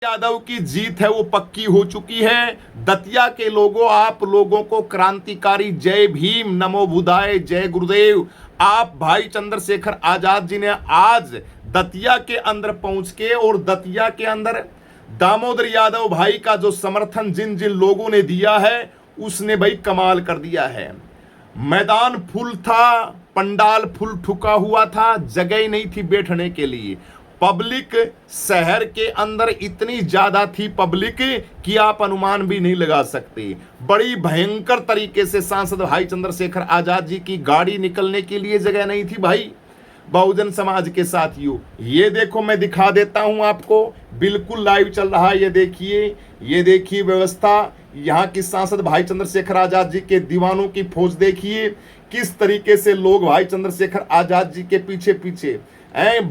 यादव की जीत है वो पक्की हो चुकी है। दतिया के लोगों, आप लोगों को क्रांतिकारी जय भीम, नमो बुद्धाय, जय गुरुदेव। आप भाई चंद्रशेखर आजाद जी ने आज दतिया के अंदर पहुंच के और दतिया के अंदर दामोदर यादव भाई का जो समर्थन जिन जिन लोगों ने दिया है उसने भाई कमाल कर दिया है। मैदान फुल था, पंडाल फुल ठुका हुआ था, जगह नहीं थी बैठने के लिए। पब्लिक शहर के अंदर इतनी ज्यादा थी पब्लिक कि आप अनुमान भी नहीं लगा सकते। बड़ी भयंकर तरीके से सांसद भाई चंद्रशेखर आजाद जी की गाड़ी निकलने के लिए जगह नहीं थी भाई बहुजन समाज के साथियों। ये देखो, मैं दिखा देता हूं आपको, बिल्कुल लाइव चल रहा है। ये देखिए व्यवस्था। यहाँ की सांसद भाई चंद्रशेखर आजाद जी के दीवानों की फौज देखिए, किस तरीके से लोग भाई चंद्रशेखर आजाद जी के पीछे पीछे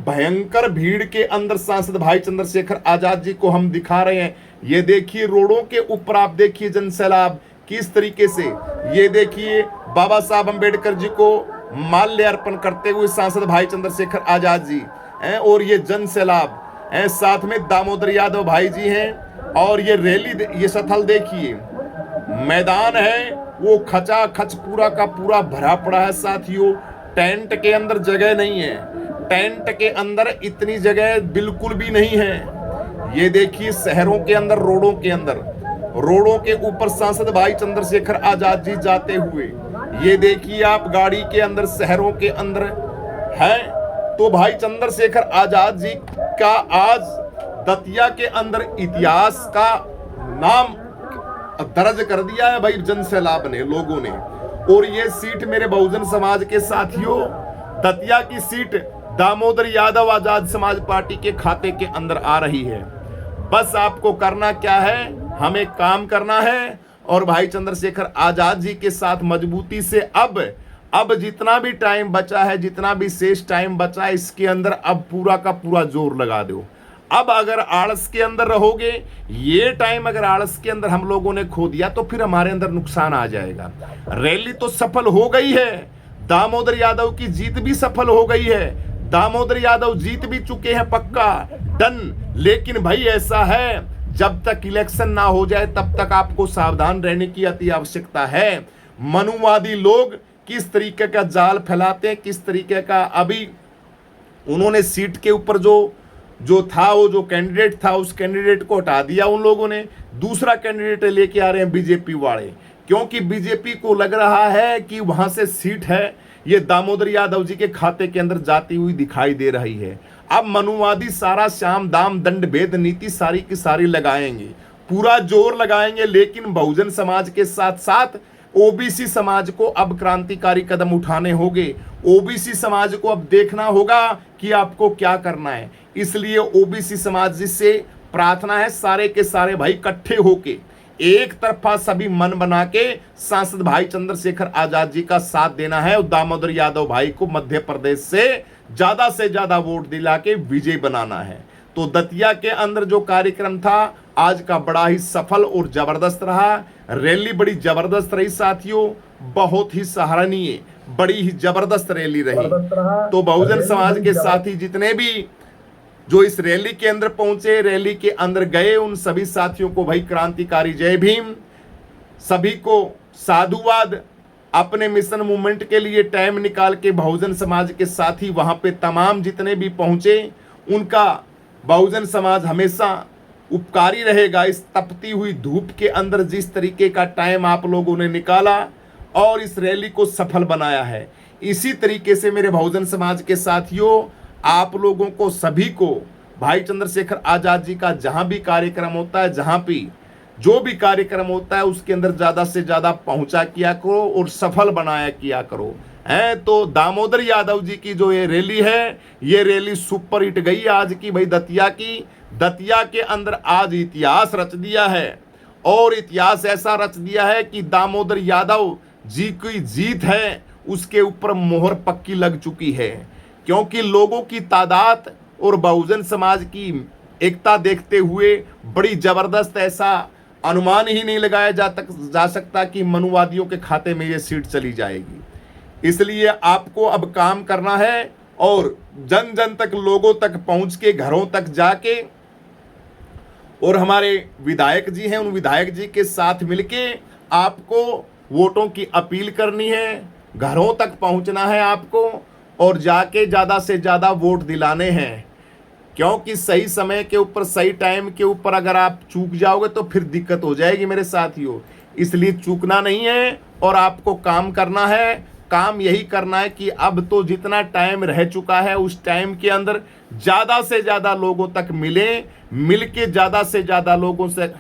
भयंकर भीड़ के अंदर सांसद भाई चंद्रशेखर आजाद जी को हम दिखा रहे हैं। ये देखिए रोडों के ऊपर आप देखिए जनसैलाब किस तरीके से। ये देखिए बाबा साहब अंबेडकर जी को माल्य अर्पण करते हुए सांसद भाई चंद्रशेखर आजाद जी और ये जनसैलाब साथ में दामोदर यादव भाई जी हैं। और ये रैली, ये स्थल देखिए, मैदान है वो खचा खच पूरा का पूरा भरा पड़ा है साथियों। टेंट के अंदर जगह नहीं है, टेंट के अंदर इतनी जगह बिल्कुल भी नहीं है। ये देखिए शहरों के अंदर, रोडों के ऊपर सांसद भाई चंद्रशेखर आजाद जी जाते हुए। ये देखिए आप गाड़ी के अंदर, शहरों के अंदर है। तो भाई चंद्रशेखर आजाद जी का आज दतिया के अंदर इतिहास का नाम दर्ज कर दिया है भाई जनसैलाब ने, लोगों ने। और ये सीट मेरे बहुजन समाज के साथियों, दतिया की सीट दामोदर यादव आजाद समाज पार्टी के खाते के अंदर आ रही है। बस आपको करना क्या है, हमें काम करना है और भाई चंद्रशेखर आजाद जी के साथ मजबूती से अब जितना भी टाइम बचा है, जितना भी शेष टाइम बचा है, इसके अंदर अब पूरा का पूरा जोर लगा दो। अब अगर आलस के अंदर रहोगे, ये टाइम अगर आलस के अंदर हम लोगों ने खो दिया तो फिर हमारे अंदर नुकसान आ जाएगा। रैली तो सफल हो गई है, दामोदर यादव की जीत भी सफल हो गई है, दामोदर यादव जीत भी चुके हैं पक्का डन। लेकिन भाई ऐसा है, जब तक इलेक्शन ना हो जाए तब तक आपको सावधान रहने की अति आवश्यकता है। मनुवादी लोग किस तरीके का जाल फैलाते हैं, किस तरीके का। अभी उन्होंने सीट के ऊपर जो था, वो जो कैंडिडेट था, उस कैंडिडेट को हटा दिया उन लोगों ने, दूसरा कैंडिडेट लेके आ रहे हैं बीजेपी वाले, क्योंकि बीजेपी को लग रहा है कि वहां से सीट है ये दामोदर यादव जी के खाते के अंदर जाती हुई दिखाई दे रही है। अब मनुवादी सारा श्याम दाम दंड भेद नीति सारी की सारी लगाएंगे, पूरा जोर लगाएंगे। लेकिन बहुजन समाज के साथ साथ ओबीसी समाज को अब क्रांतिकारी कदम उठाने होंगे। ओबीसी समाज को अब देखना होगा कि आपको क्या करना है। इसलिए ओबीसी समाज से प्रार्थना है, सारे के सारे भाई इकट्ठे होके एक तरफा सभी मन बना के सांसद भाई चंद्रशेखर आजाद जी का साथ देना है और दामोदर यादव भाई को मध्य प्रदेश से ज्यादा वोट दिला के विजय बनाना है। तो दतिया के अंदर जो कार्यक्रम था आज का बड़ा ही सफल और जबरदस्त रहा। रैली बड़ी जबरदस्त रही साथियों, बहुत ही सराहनीय, बड़ी ही जबरदस्त रैली रही। तो बहुजन समाज के साथी जितने भी जो इस रैली के अंदर पहुंचे, रैली के अंदर गए, उन सभी साथियों को भाई क्रांतिकारी जय भीम, सभी को साधुवाद। अपने मिशन मूवमेंट के लिए टाइम निकाल के बहुजन समाज के साथी वहां पे तमाम जितने भी पहुंचे, उनका बहुजन समाज हमेशा उपकारी रहेगा। इस तपती हुई धूप के अंदर जिस तरीके का टाइम आप लोगों ने निकाला और इस रैली को सफल बनाया है, इसी तरीके से मेरे बहुजन समाज के साथियों, आप लोगों को सभी को भाई चंद्रशेखर आजाद जी का जहां भी कार्यक्रम होता है, जहां भी जो भी कार्यक्रम होता है, उसके अंदर ज्यादा से ज्यादा पहुंचा किया करो और सफल बनाया किया करो। तो दामोदर यादव जी की जो ये रैली है, ये रैली सुपर हिट गई आज की भाई दतिया की। दतिया के अंदर आज इतिहास रच दिया है और इतिहास ऐसा रच दिया है कि दामोदर यादव जी की जीत है, उसके ऊपर मोहर पक्की लग चुकी है। क्योंकि लोगों की तादाद और बहुजन समाज की एकता देखते हुए बड़ी जबरदस्त, ऐसा अनुमान ही नहीं लगाया जा सकता कि मनुवादियों के खाते में ये सीट चली जाएगी। इसलिए आपको अब काम करना है और जन जन तक, लोगों तक पहुंच के, घरों तक जाके और हमारे विधायक जी हैं, उन विधायक जी के साथ मिलके आपको वोटों की अपील करनी है, घरों तक पहुंचना है आपको और जाके ज़्यादा से ज़्यादा वोट दिलाने हैं। क्योंकि सही समय के ऊपर, सही टाइम के ऊपर अगर आप चूक जाओगे तो फिर दिक्कत हो जाएगी मेरे साथियों। इसलिए चूकना नहीं है और आपको काम करना है। काम यही करना है कि अब तो जितना टाइम रह चुका है उस टाइम के अंदर ज़्यादा से ज़्यादा लोगों तक मिल के ज़्यादा से ज़्यादा लोगों से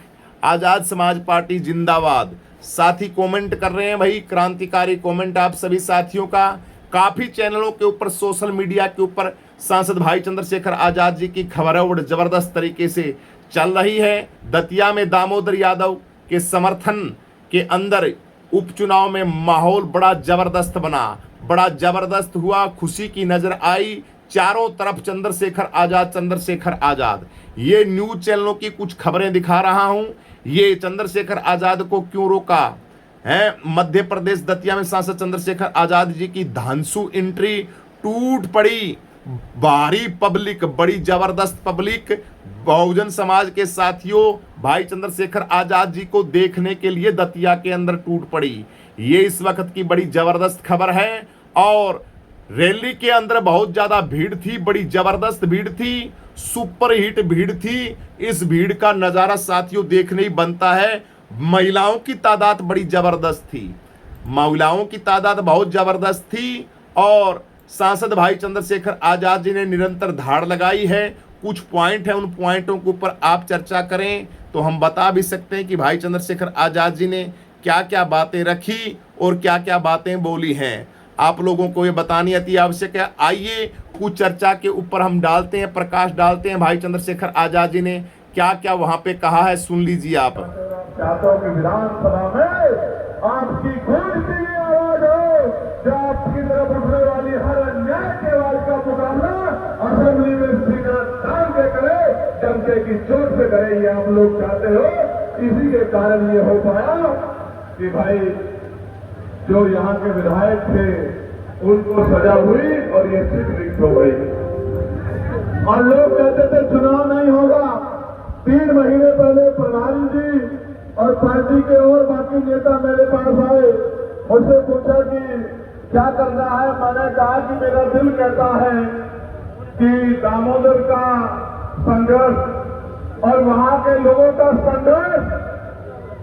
आज़ाद समाज पार्टी जिंदाबाद। साथी कमेंट कर रहे हैं भाई, क्रांतिकारी कमेंट आप सभी साथियों का। काफ़ी चैनलों के ऊपर, सोशल मीडिया के ऊपर सांसद भाई चंद्रशेखर आज़ाद जी की खबरें और ज़बरदस्त तरीके से चल रही है। दतिया में दामोदर यादव के समर्थन के अंदर उपचुनाव में माहौल बड़ा ज़बरदस्त बना, बड़ा ज़बरदस्त हुआ, खुशी की नज़र आई। चारों तरफ चंद्रशेखर आज़ाद। ये न्यूज़ चैनलों की कुछ खबरें दिखा रहा हूं। ये चंद्रशेखर आज़ाद को क्यों रोका है? मध्य प्रदेश दतिया में सांसद चंद्रशेखर आज़ाद जी की धांसू एंट्री, टूट पड़ी भारी पब्लिक, बड़ी जबरदस्त पब्लिक बहुजन समाज के साथियों भाई चंद्रशेखर आज़ाद जी को देखने के लिए दतिया के अंदर टूट पड़ी। ये इस वक्त की बड़ी जबरदस्त खबर है। और रैली के अंदर बहुत ज्यादा भीड़ थी, बड़ी जबरदस्त भीड़ थी, सुपर हिट भीड़ थी। इस भीड़ का नजारा साथियों देखने ही बनता है। महिलाओं की तादाद बड़ी जबरदस्त थी, महिलाओं की तादाद बहुत जबरदस्त थी। और सांसद भाई चंद्रशेखर आज़ाद जी ने निरंतर धाड़ लगाई है। कुछ पॉइंट है, उन पॉइंटों के ऊपर आप चर्चा करें तो हम बता भी सकते हैं कि भाई चंद्रशेखर आज़ाद जी ने क्या क्या बातें रखी और क्या क्या बातें बोली हैं। आप लोगों को ये बतानी अति आवश्यक है। आइए कुछ चर्चा के ऊपर हम डालते हैं, प्रकाश डालते हैं। भाई चंद्रशेखर आज़ाद जी ने क्या क्या वहां पे कहा है, सुन लीजिए आप। चाहता हूं कि विधानसभा में आपकी गूंजती आवाज हो, जो आपकी तरफ उठने वाली हर अन्याय के आवाज का मुकाबला असेंबली में स्पीकर तान के करे, डंके की चोट से करे। ये आप लोग चाहते हो। इसी के कारण ये हो पाया कि भाई जो यहाँ के विधायक थे उनको सजा हुई और ये सीट रिक्त हो गई। और लोग कहते थे चुनाव नहीं होगा। 3 महीने पहले प्रधान जी और पार्टी के और बाकी नेता मेरे पास आए, मुझसे पूछा कि क्या करना है। मैंने कहा कि मेरा दिल कहता है कि दामोदर का संघर्ष और वहां के लोगों का संघर्ष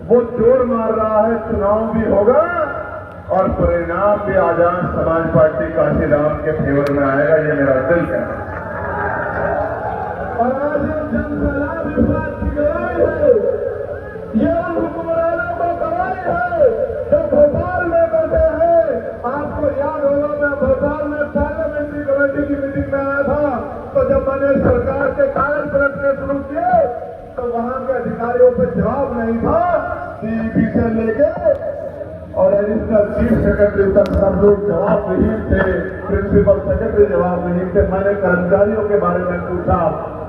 वो जोर मार रहा है। चुनाव भी होगा और परिणाम भी आजाद समाज पार्टी काशीराम के फेवर में आएगा। ये मेरा दिल कहता है। और आज जनसलाह भी बात की गई है। ये हुक्मरानों को गवाही है जो भोपाल में बैठे हैं। आपको याद होगा, मैं भोपाल में पार्लियामेंट्री कमेटी की मीटिंग में आया था। तो जब मैंने सरकार के कागज पलटने शुरू किए तो वहां के अधिकारियों पर जवाब नहीं था। सीईपी से लेके और एडिशनल चीफ सेक्रेटरी तक सब लोग जवाब नहीं थे, प्रिंसिपल सेक्रेटरी जवाब नहीं थे। मैंने कर्मचारियों के बारे में पूछा,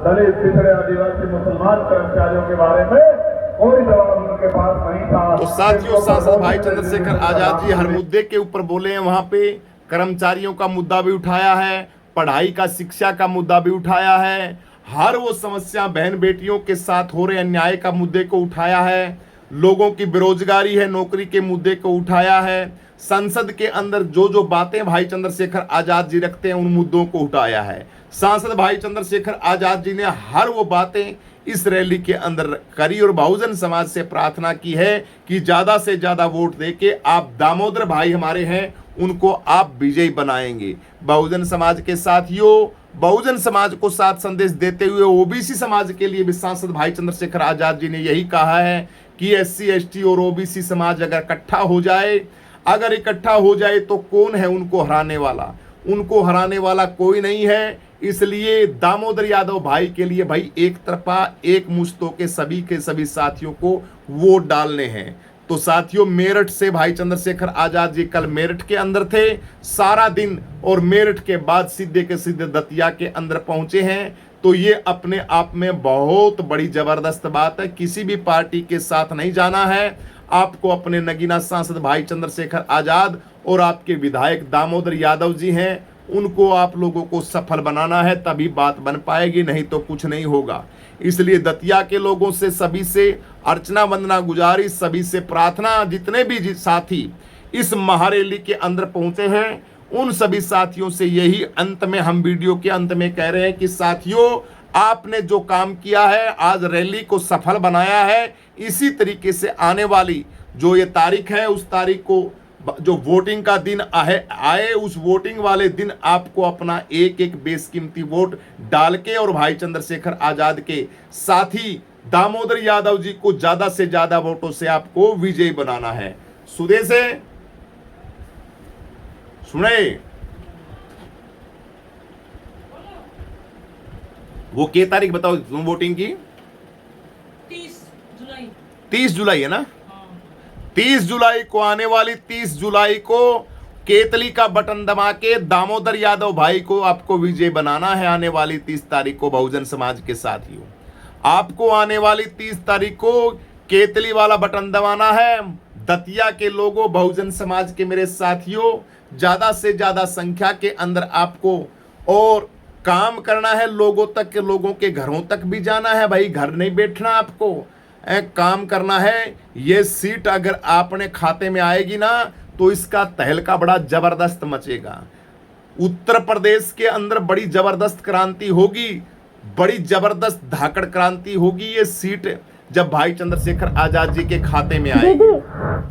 दलित, पिछड़े, आदिवासी, मुसलमान कर्मचारियों के बारे में कोई जवाब उनके पास नहीं था। तो साथियों, सांसद भाई चंद्रशेखर आज़ाद जी हर मुद्दे के ऊपर बोले हैं। वहां पे कर्मचारियों का मुद्दा भी उठाया है, पढ़ाई का, शिक्षा का मुद्दा भी उठाया है, हर वो समस्या बहन बेटियों के साथ हो रहे अन्याय का मुद्दे को उठाया है, लोगों की बेरोजगारी है, नौकरी के मुद्दे को उठाया है। संसद के अंदर जो जो बातें भाई चंद्रशेखर आज़ाद जी रखते हैं उन मुद्दों को उठाया है। सांसद भाई चंद्रशेखर आज़ाद जी ने हर वो बातें इस रैली के अंदर करी और बहुजन समाज से प्रार्थना की है कि ज़्यादा से ज़्यादा वोट देके आप दामोदर भाई हमारे हैं उनको आप विजयी बनाएंगे। बहुजन समाज के साथियों, बहुजन समाज को साथ संदेश देते हुए ओबीसी समाज के लिए भी सांसद भाई चंद्रशेखर आज़ाद जी ने यही कहा है कि एससी, एसटी और ओबीसी समाज अगर इकट्ठा हो जाए, अगर इकट्ठा हो जाए तो कौन है उनको हराने वाला? उनको हराने वाला कोई नहीं है। इसलिए दामोदर यादव भाई के लिए भाई एक तरफा एक मुश्तों के सभी साथियों को वोट डालने हैं। तो साथियों, मेरठ से भाई चंद्रशेखर आज़ाद जी कल मेरठ के अंदर थे सारा दिन और मेरठ के बाद सीधे के सीधे दतिया के अंदर पहुंचे हैं। तो ये अपने आप में बहुत बड़ी जबरदस्त बात है। किसी भी पार्टी के साथ नहीं जाना है, आपको अपने नगीना सांसद भाई चंद्रशेखर आज़ाद और आपके विधायक दामोदर यादव जी हैं, उनको आप लोगों को सफल बनाना है, तभी बात बन पाएगी, नहीं तो कुछ नहीं होगा। इसलिए दतिया के लोगों से सभी से अर्चना वंदना गुजारिश, सभी से प्रार्थना, जितने भी साथी इस महारैली के अंदर पहुंचे हैं उन सभी साथियों से यही अंत में हम वीडियो के अंत में कह रहे हैं कि साथियों, आपने जो काम किया है, आज रैली को सफल बनाया है, इसी तरीके से आने वाली जो ये तारीख है उस तारीख को जो वोटिंग का दिन आए उस वोटिंग वाले दिन आपको अपना एक एक बेशकीमती वोट डाल के और भाई चंद्रशेखर आजाद के साथी दामोदर यादव जी को ज्यादा से ज्यादा वोटों से आपको विजयी बनाना है। सुदे से सुने वो के तारीख बताओ तुम वोटिंग की? 30 जुलाई है ना? 30 जुलाई को आने वाली 30 जुलाई को केतली का बटन दबा के दामोदर यादव भाई को आपको विजय बनाना है। आने वाली 30 तारीख को बहुजन समाज के साथियों, आपको आने वाली 30 तारीख को केतली वाला बटन दबाना है। दतिया के लोगों, बहुजन समाज के मेरे साथियों, ज्यादा से ज्यादा संख्या के अंदर आपको और काम करना है, लोगों तक के, लोगों के घरों तक भी जाना है। भाई घर नहीं बैठना, आपको काम करना है। ये सीट अगर आपने खाते में आएगी ना तो इसका तहलका बड़ा जबरदस्त मचेगा। उत्तर प्रदेश के अंदर बड़ी जबरदस्त क्रांति होगी, बड़ी जबरदस्त धाकड़ क्रांति होगी। ये सीट जब भाई चंद्रशेखर आजाद जी के खाते में आएगी,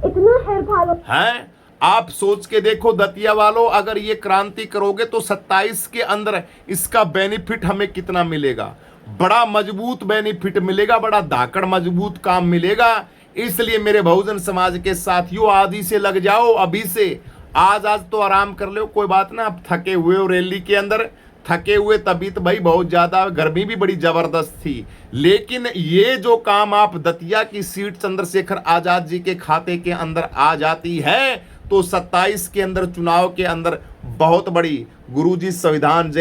इतना है। आप सोच के देखो दतिया वालों, अगर ये क्रांति करोगे तो 27 के अंदर इसका बेनिफिट हमें कितना मिलेगा? बड़ा मजबूत बेनिफिट मिलेगा, बड़ा धाकड़ मजबूत काम मिलेगा। इसलिए मेरे बहुजन समाज के साथियों, आदि से लग जाओ अभी से। आज तो आराम कर लो, कोई बात ना। आप थके हुए हो रैली के अंदर, थके हुए, तभी तो भाई बहुत ज्यादा गर्मी भी बड़ी जबरदस्त थी, लेकिन ये जो काम आप दतिया की सीट चंद्रशेखर आजाद जी के खाते के अंदर आ जाती है तो 27 के अंदर चुनाव के अंदर बहुत बड़ी, गुरुजी संविधान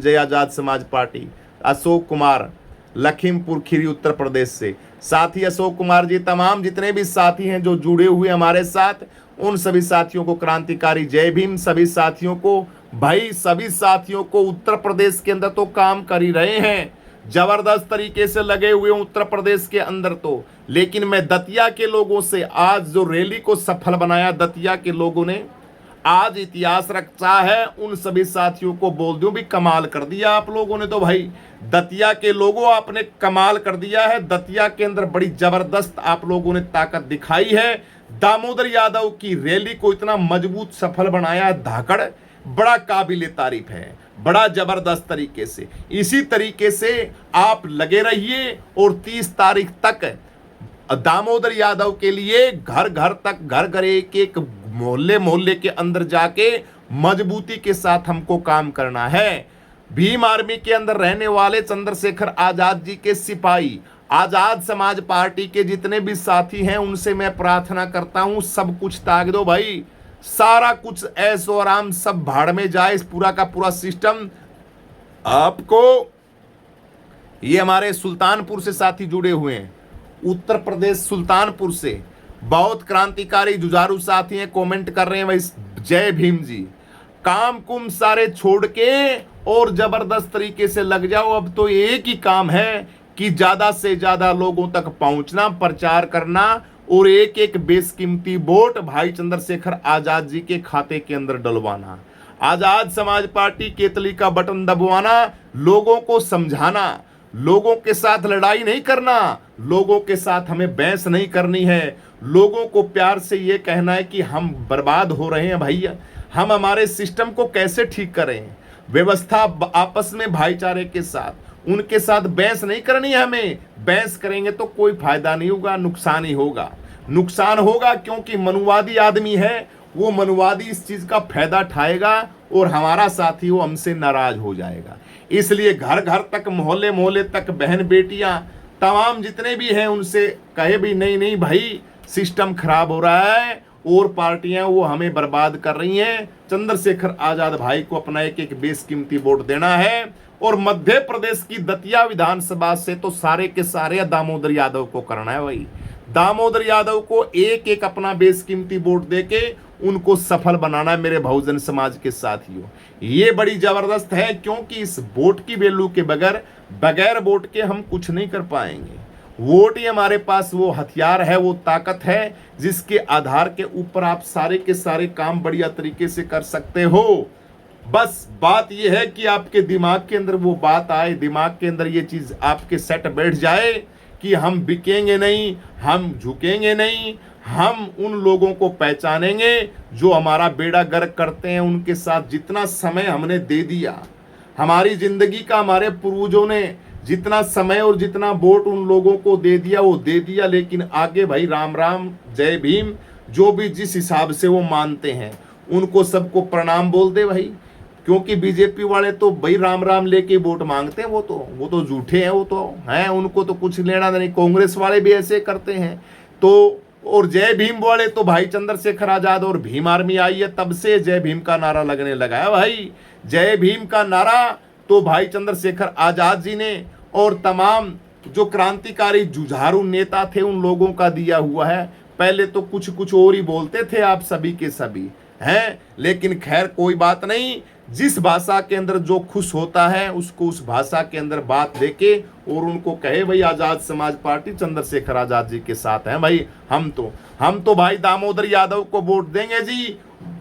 जय आजाद समाज पार्टी, अशोक कुमार लखीमपुर खीरी उत्तर प्रदेश से। साथी अशोक कुमार जी, तमाम जितने भी साथी हैं जो जुड़े हुए हमारे साथ, उन सभी साथियों को क्रांतिकारी जय भीम। सभी साथियों को भाई, सभी साथियों को उत्तर प्रदेश के अंदर तो काम कर ही रहे हैं, जबरदस्त तरीके से लगे हुए उत्तर प्रदेश के अंदर तो। लेकिन मैं दतिया के लोगों से, आज जो रैली को सफल बनाया दतिया के लोगों ने, आज इतिहास रखता है, उन सभी साथियों को बोल दूं भी कमाल कर दिया आप लोगों ने। तो भाई दतिया के लोगों, आपने कमाल कर दिया है। दतिया के अंदर बड़ी जबरदस्त आप लोगों ने ताकत दिखाई है। दामोदर यादव की रैली को इतना मजबूत सफल बनाया है, धाकड़ बड़ा काबिले तारीफ है, बड़ा जबरदस्त तरीके से। इसी तरीके से आप लगे रहिए और 30 तारीख तक दामोदर यादव के लिए घर घर तक, घर घर, एक एक मोहल्ले मोहल्ले के अंदर जाके मजबूती के साथ हमको काम करना है। भीम आर्मी के अंदर रहने वाले चंद्रशेखर आजाद जी के सिपाही, आजाद समाज पार्टी के जितने भी साथी हैं, उनसे मैं प्रार्थना करता हूं, सब कुछ त्याग दो भाई। सारा कुछ ऐसो आराम सब भाड़ में जाए, इस पूरा का पूरा सिस्टम आपको। ये हमारे सुल्तानपुर से साथी जुड़े हुए हैं, उत्तर प्रदेश सुल्तानपुर से बहुत क्रांतिकारी जुझारू साथी हैं, कमेंट कर रहे हैं भाई जय भीम जी। काम कुम सारे छोड़ के और जबरदस्त तरीके से लग जाओ। अब तो एक ही काम है कि ज्यादा से ज्यादा लोगों तक पहुंचना, प्रचार करना और एक एक बेशकीमती वोट भाई चंद्रशेखर आजाद जी के खाते के अंदर डलवाना। आजाद समाज पार्टी केतली का बटन दबवाना, लोगों को समझाना, लोगों के साथ लड़ाई नहीं करना, लोगों के साथ हमें बहस नहीं करनी है। लोगों को प्यार से ये कहना है कि हम बर्बाद हो रहे हैं भैया, हम हमारे सिस्टम को कैसे ठीक करें, व्यवस्था आपस में भाईचारे के साथ, उनके साथ बहस नहीं करनी है हमें। बहस करेंगे तो कोई फायदा नहीं होगा, नुकसान ही होगा, नुकसान होगा। क्योंकि मनुवादी आदमी है, वो मनुवादी इस चीज का फायदा उठाएगा और हमारा साथी वो हमसे नाराज हो जाएगा। इसलिए घर घर तक, मोहल्ले मोहल्ले तक, बहन बेटियां तमाम जितने भी हैं, उनसे कहे भी नहीं नहीं भाई, सिस्टम खराब हो रहा है और पार्टियां वो हमें बर्बाद कर रही हैं। चंद्रशेखर आजाद भाई को अपना एक एक बेशकीमती वोट देना है। और मध्य प्रदेश की दतिया विधानसभा से तो सारे के सारे दामोदर यादव को करना है भाई। दामोदर यादव को एक एक अपना बेशकीमती वोट देके उनको सफल बनाना है मेरे बहुजन समाज के साथियों। ये बड़ी जबरदस्त है, क्योंकि इस वोट की वैल्यू के बगैर बगैर वोट के हम कुछ नहीं कर पाएंगे। वोट ही हमारे पास वो हथियार है, वो ताकत है जिसके आधार के ऊपर आप सारे के सारे काम बढ़िया तरीके से कर सकते हो। बस बात ये है कि आपके दिमाग के अंदर वो बात आए, दिमाग के अंदर ये चीज आपके सेट बैठ जाए कि हम बिकेंगे नहीं, हम झुकेंगे नहीं, हम उन लोगों को पहचानेंगे जो हमारा बेड़ा गर्क करते हैं। उनके साथ जितना समय हमने दे दिया, हमारी जिंदगी का हमारे पूर्वजों ने जितना समय और जितना वोट उन लोगों को दे दिया वो दे दिया, लेकिन आगे भाई राम राम जय भीम जो भी जिस हिसाब से वो मानते हैं उनको सबको प्रणाम बोल दे भाई। क्योंकि बीजेपी वाले तो भाई राम राम लेके वोट मांगते हैं, वो तो झूठे हैं, वो तो हैं, उनको तो कुछ लेना नहीं। कांग्रेस वाले भी ऐसे करते हैं। तो और जय भीम वाले तो भाई चंद्रशेखर आजाद और भीम आर्मी आई है तब से जय भीम का नारा लगने लगा है भाई। जय भीम का नारा तो भाई चंद्रशेखर आजाद जी ने और तमाम जो क्रांतिकारी जुझारू नेता थे उन लोगों का दिया हुआ है। पहले तो कुछ और ही बोलते थे आप सभी के सभी हैं, लेकिन खैर कोई बात नहीं। जिस भाषा के अंदर जो खुश होता है उसको उस भाषा के अंदर बात देके और उनको कहे भाई आजाद समाज पार्टी चंद्रशेखर आजाद जी के साथ है भाई। हम तो भाई दामोदर यादव को वोट देंगे जी।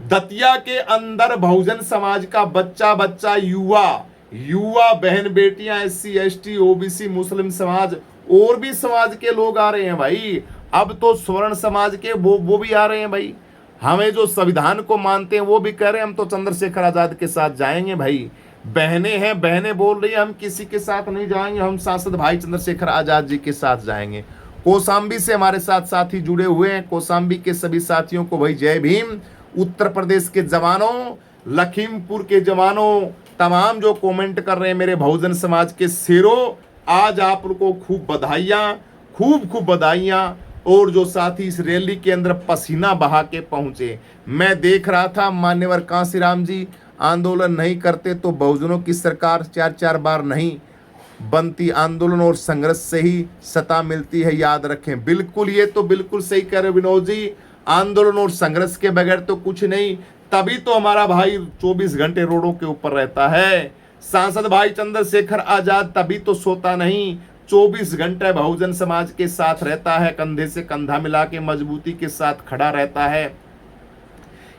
दतिया के अंदर बहुजन समाज का बच्चा युवा बहन बेटियां, SC ST OBC मुस्लिम समाज और भी समाज के लोग आ रहे हैं भाई। अब तो स्वर्ण समाज के वो भी आ रहे हैं भाई। हमें जो संविधान को मानते हैं वो भी कह रहे हैं हम तो चंद्रशेखर आजाद के साथ जाएंगे भाई। बहनें हैं, बहनें बोल रही है हम किसी के साथ नहीं जाएंगे, हम सांसद भाई चंद्रशेखर आजाद जी के साथ जाएंगे। कौशाम्बी से हमारे साथ साथी जुड़े हुए हैं, कौशाम्बी के सभी साथियों को भाई जय भीम। उत्तर प्रदेश के जवानों, लखीमपुर के जवानों, तमाम जो कमेंट कर रहे हैं मेरे बहुजन समाज के शेरों, आज आप लोगों को खूब बधाइयां, खूब बधाइयां। और जो साथी इस रैली के अंदर पसीना बहा के पहुंचे, मैं देख रहा था मान्यवर कांसीराम जी, आंदोलन नहीं करते तो बहुजनों की सरकार 4-4 बार नहीं बनती, आंदोलन और संघर्ष से ही सत्ता मिलती है, याद रखें। बिल्कुल, ये तो बिल्कुल सही कह रहे विनोद जी, आंदोलन और संघर्ष के बगैर तो कुछ नहीं। तभी तो हमारा भाई 24 घंटे रोडों के ऊपर रहता है। सांसद भाई चंद्रशेखर आजाद तभी तो सोता नहीं, 24 घंटे बहुजन समाज के साथ रहता है, कंधे से कंधा मिला के मजबूती के साथ खड़ा रहता है।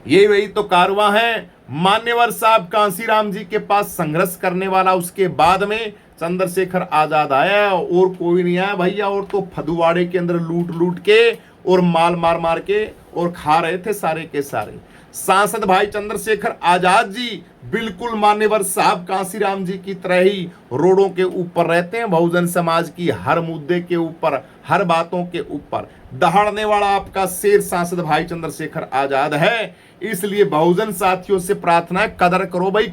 ये वही तो कारवां है। मान्यवर साहब कांसीराम जी के पास संघर्ष करने वाला, उसके बाद में चंद्रशेखर आजाद आया और कोई नहीं आया भैया। और तो फदुवाड़े के अंदर लूट के और माल मार के और खा रहे थे सारे के सारे। सांसद भाई चंद्रशेखर आजाद जी बिल्कुल मान्यवर साहब कांसीराम जी की तरह ही रोडों के ऊपर रहते हैं, बहुजन समाज की हर मुद्दे के ऊपर, हर बातों के ऊपर दहाड़ने वाला आपका शेर सांसद भाई चंद्रशेखर आजाद है। इसलिए बहुजन साथियों से प्रार्थना है, कदर करो भाई,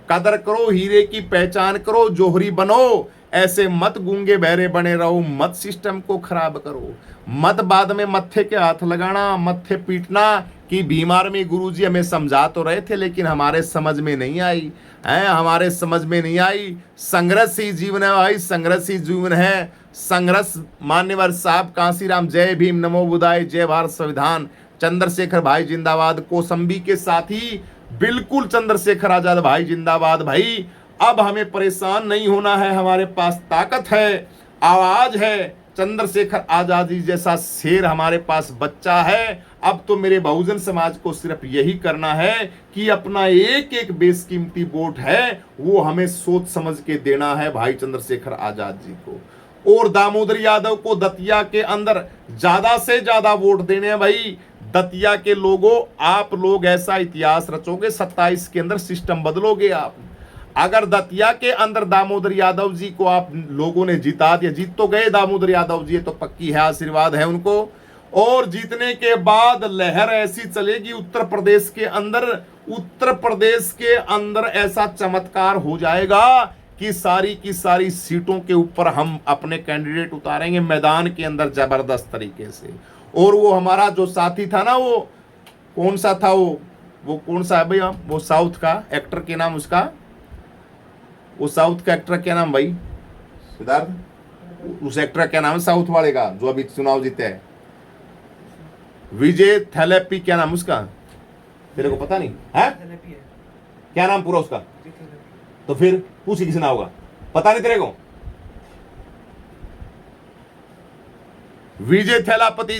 कदर करो, हीरे की पहचान करो, जोहरी बनो। ऐसे मत गूंगे बहरे बने रहो, मत सिस्टम को खराब करो, मत बाद में मत्थे के हाथ लगाना, मत्थे पीटना कि बीमार में गुरुजी हमें समझा तो रहे थे लेकिन हमारे समझ में नहीं आई है, हमारे समझ में नहीं आई। संघर्ष ही जीवन है भाई, संघर्ष ही जीवन है। संघर्ष मान्यवर साहब कांसीराम, जय भीम, नमो बुद्धाय, जय भारत संविधान, चंद्रशेखर भाई जिंदाबाद। कौशाम्बी के साथी बिल्कुल चंद्रशेखर आजाद भाई जिंदाबाद भाई। अब हमें परेशान नहीं होना है, हमारे पास ताकत है, आवाज है। चंद्रशेखर आजाद जी जैसा शेर हमारे पास बच्चा है। अब तो मेरे बहुजन समाज को सिर्फ यही करना है कि अपना एक एक बेशकीमती वोट है वो हमें सोच समझ के देना है भाई चंद्रशेखर आजाद जी को। और दामोदर यादव को दतिया के अंदर ज्यादा से ज्यादा वोट देने हैं भाई। दतिया के लोगों, आप लोग ऐसा इतिहास रचोगे, 27 के अंदर सिस्टम बदलोगे आप। अगर दतिया के अंदर दामोदर यादव जी को आप लोगों ने जिता दिया, जीत तो गए दामोदर यादव जी, तो पक्की है, आशीर्वाद है उनको। और जीतने के बाद लहर ऐसी चलेगी उत्तर प्रदेश के अंदर ऐसा चमत्कार हो जाएगा कि सारी की सारी सीटों के ऊपर हम अपने कैंडिडेट उतारेंगे मैदान के अंदर जबरदस्त तरीके से। और वो हमारा जो साथी था ना, वो कौन सा था, वो कौन सा है भैया, वो साउथ का एक्टर के नाम उसका, वो साउथ का एक्टर क्या नाम भाई सिद्धार्थ, उस एक्टर क्या नाम है साउथ वाले का जो अभी चुनाव जीते है, विजय थैलेपी, क्या नाम उसका, तेरे को पता नहीं है क्या नाम पूरा उसका? तो फिर पूछ किसी ना होगा, पता नहीं तेरे को? विजय थैलापति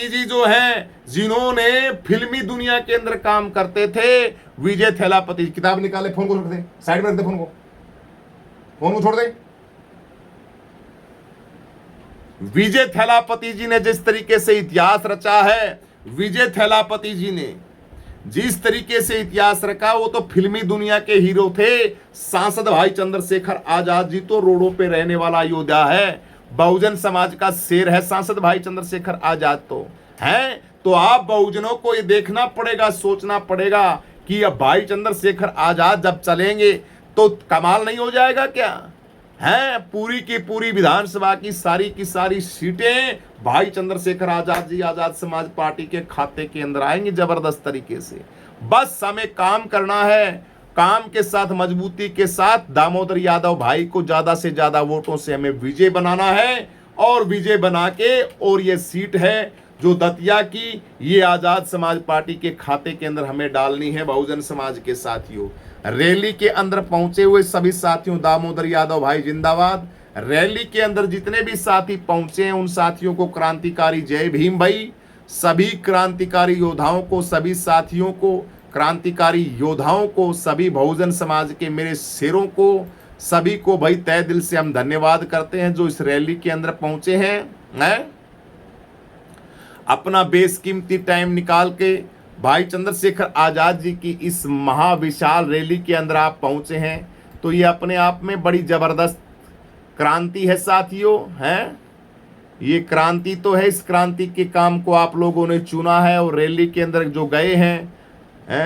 जी जो हैं, जिन्होंने फिल्मी दुनिया के अंदर काम करते थे, विजय थैलापति। किताब निकाले, फोन को रख दे, साइड में रख दे, फोन को छोड़ दे। विजय थैलापति जी ने जिस तरीके से इतिहास रचा है, विजय थैलापति जी ने जिस तरीके से इतिहास रखा, वो तो फिल्मी दुनिया के हीरो थे। सांसद भाई चंद्रशेखर आजाद जी तो रोडों पे रहने वाला योद्धा है, बहुजन समाज का शेर है सांसद भाई चंद्रशेखर आजाद तो है। तो आप बहुजनों को ये देखना पड़ेगा, सोचना पड़ेगा कि अब भाई चंद्रशेखर आजाद जब चलेंगे तो कमाल नहीं हो जाएगा क्या? हैं, पूरी की पूरी विधानसभा की सारी सीटें भाई चंद्रशेखर आजाद जी, आजाद समाज पार्टी के खाते के अंदर आएंगी जबरदस्त तरीके से। बस हमें काम करना है, काम के साथ, मजबूती के साथ दामोदर यादव भाई को ज्यादा से ज्यादा वोटों से हमें विजय बनाना है। और विजय बना के, और ये सीट है जो दतिया की, ये आजाद समाज पार्टी के खाते के अंदर हमें डालनी है। बहुजन समाज के साथियों, रैली के अंदर पहुंचे हुए सभी साथियों, दामोदर यादव भाई जिंदाबाद। रैली के अंदर जितने भी साथी पहुंचे हैं, उन साथियों को क्रांतिकारी जय भीम भाई। सभी क्रांतिकारी योद्धाओं को, सभी साथियों को, क्रांतिकारी योद्धाओं को, सभी बहुजन समाज के मेरे शेरों को, सभी को भाई तहे दिल से हम धन्यवाद करते हैं जो इस रैली के अंदर पहुंचे हैं। अपना बेशकीमती टाइम निकाल के भाई चंद्रशेखर आजाद जी की इस महाविशाल रैली के अंदर आप पहुंचे हैं, तो ये अपने आप में बड़ी जबरदस्त क्रांति है साथियों। हैं, ये क्रांति तो है। इस क्रांति के काम को आप लोगों ने चुना है और रैली के अंदर जो गए हैं,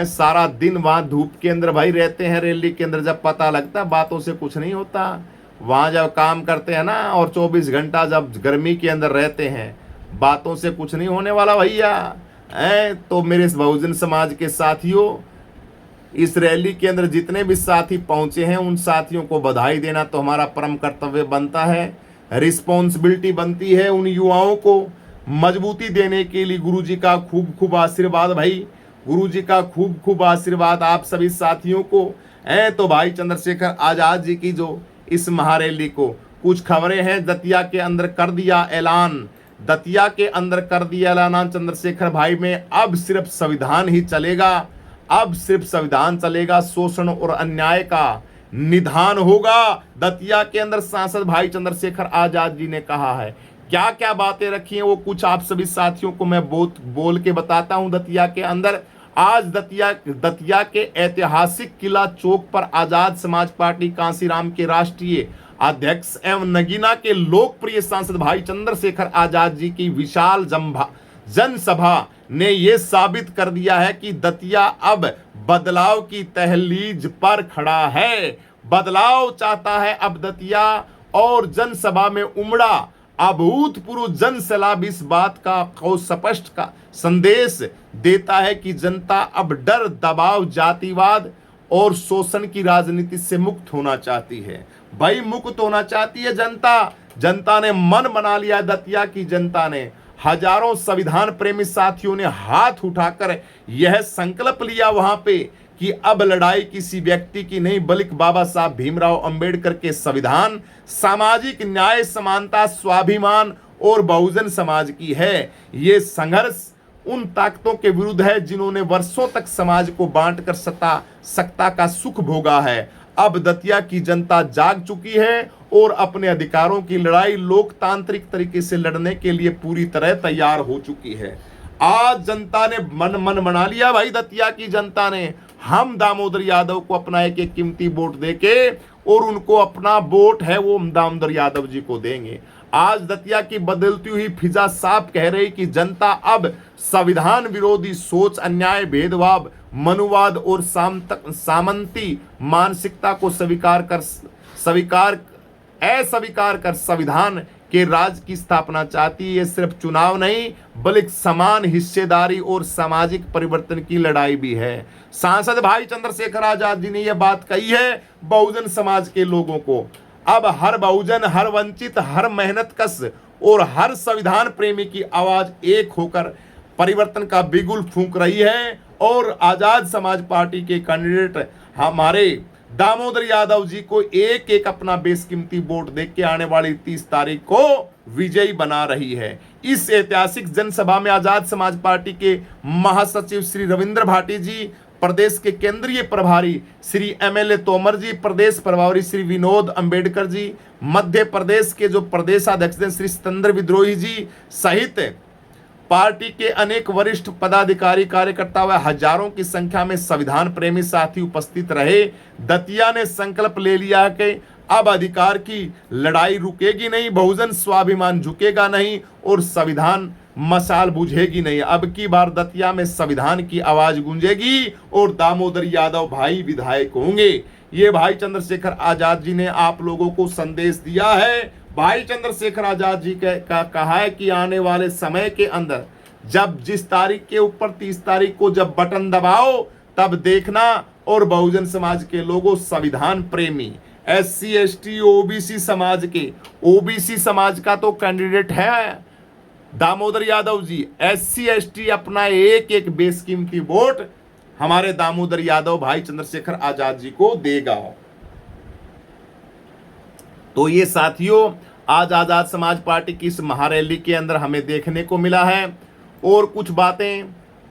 सारा दिन वहां धूप के अंदर भाई रहते हैं। रैली के अंदर जब पता लगता है बातों से कुछ नहीं होता, वहां जब काम करते हैं ना, और 24 घंटा जब गर्मी के अंदर रहते हैं, बातों से कुछ नहीं होने वाला भैया। तो मेरे इस बहुजन समाज के साथियों, इस रैली के अंदर जितने भी साथी पहुंचे हैं, उन साथियों को बधाई देना तो हमारा परम कर्तव्य बनता है, रिस्पॉन्सिबिलिटी बनती है। उन युवाओं को मजबूती देने के लिए गुरुजी का खूब खूब आशीर्वाद भाई, गुरुजी का खूब खूब आशीर्वाद आप सभी साथियों को। तो भाई चंद्रशेखर आजाद जी की जो इस महारैली को, कुछ खबरें हैं, दतिया के अंदर कर दिया ऐलान, दतिया के अंदर कर दिया ऐलान चंद्रशेखर भाई में अब सिर्फ संविधान ही चलेगा, अब सिर्फ संविधान चलेगा। शोषण और अन्याय का निदान होगा दतिया के अंदर, सांसद भाई चंद्रशेखर आजाद जी ने कहा है। क्या क्या बातें रखी हैं वो कुछ आप सभी साथियों को मैं बोल के बताता हूं। दतिया के अंदर आज दतिया के ऐतिहासिक किला चौक पर आजाद समाज पार्टी कांसीराम के राष्ट्रीय अध्यक्ष एवं नगीना के लोकप्रिय सांसद भाई चंद्रशेखर आजाद जी की विशाल जनसभा ने यह साबित कर दिया है कि दतिया अब बदलाव की तहलीज पर खड़ा है। बदलाव चाहता है अब दतिया, और जनसभा में उमड़ा अभूतपूर्व जन सैलाब इस बात का स्पष्ट का संदेश देता है कि जनता अब डर, दबाव, जातिवाद और शोषण की राजनीति से मुक्त होना चाहती है। भाई मुक्त होना चाहती है जनता ने मन बना लिया। दतिया की जनता ने, हजारों संविधान प्रेमी साथियों ने हाथ उठाकर यह संकल्प लिया वहां पे कि अब लड़ाई किसी व्यक्ति की नहीं, बल्कि बाबा साहब भीमराव अंबेडकर के संविधान, सामाजिक न्याय, समानता, स्वाभिमान और बहुजन समाज की है। ये संघर्ष उन ताकतों के विरुद्ध है जिन्होंने वर्षों तक समाज को बांटकर सत्ता का सुख भोगा है। अब दतिया की जनता जाग चुकी है और अपने अधिकारों की लड़ाई लोकतांत्रिक तरीके से लड़ने के लिए पूरी तरह तैयार हो चुकी है। आज जनता ने मन बना लिया भाई, दतिया की जनता ने, हम दामोदर यादव को अपना एक कीमती वोट देके, और उनको अपना वोट है वो दामोदर यादव जी को देंगे। आज दतिया की बदलती हुई फिजा साफ कह रही कि जनता अब संविधान विरोधी सोच, अन्याय, भेदभाव, मनुवाद और सामंती मानसिकता को अस्वीकार कर संविधान के राज की स्थापना चाहती है। ये सिर्फ चुनाव नहीं, बल्कि समान हिस्सेदारी और सामाजिक परिवर्तन की लड़ाई भी है। सांसद भाई चंद्रशेखर आजाद जी ने यह बात कही है बहुजन समाज के लोगों को। अब हर बहुजन, हर वंचित, हर मेहनतकश और हर संविधान प्रेमी की आवाज एक होकर परिवर्तन का बिगुल फूंक रही है। और आजाद समाज पार्टी के कैंडिडेट हमारे दामोदर यादव जी को एक एक अपना बेशकीमती वोट देके के आने वाली 30 तारीख को विजयी बना रही है। इस ऐतिहासिक जनसभा में आजाद समाज पार्टी के महासचिव श्री रविंद्र भाटी जी, प्रदेश के केंद्रीय प्रभारी श्री एमएलए तोमर जी, प्रदेश प्रभारी श्री विनोद अंबेडकर जी, मध्य प्रदेश के जो प्रदेशाध्यक्ष हैं श्री सत्येंद्र विद्रोही जी सहित पार्टी के अनेक वरिष्ठ पदाधिकारी कार्यकर्ता व हजारों की संख्या में संविधान प्रेमी साथी उपस्थित रहे। दतिया ने संकल्प ले लिया कि अब अधिकार की लड़ाई रुकेगी नहीं, बहुजन स्वाभिमान झुकेगा नहीं और संविधान मशाल बुझेगी नहीं। अब की बार दतिया में संविधान की आवाज गूंजेगी और दामोदर यादव भाई विधायक होंगे। ये भाई चंद्रशेखर आजाद जी ने आप लोगों को संदेश दिया है। भाई चंद्रशेखर आजाद जी का कहा है कि आने वाले समय के अंदर जब जिस तारीख के ऊपर 30 तारीख को जब बटन दबाओ तब देखना और बहुजन समाज के लोगों, संविधान प्रेमी, SC ST OBC समाज के, OBC समाज का तो कैंडिडेट है दामोदर यादव जी। SC ST अपना एक एक बेशकीमती वोट हमारे दामोदर यादव भाई चंद्रशेखर आजाद जी को देगा। तो ये साथियों आज आजाद समाज पार्टी की इस महारैली के अंदर हमें देखने को मिला है। और कुछ बातें,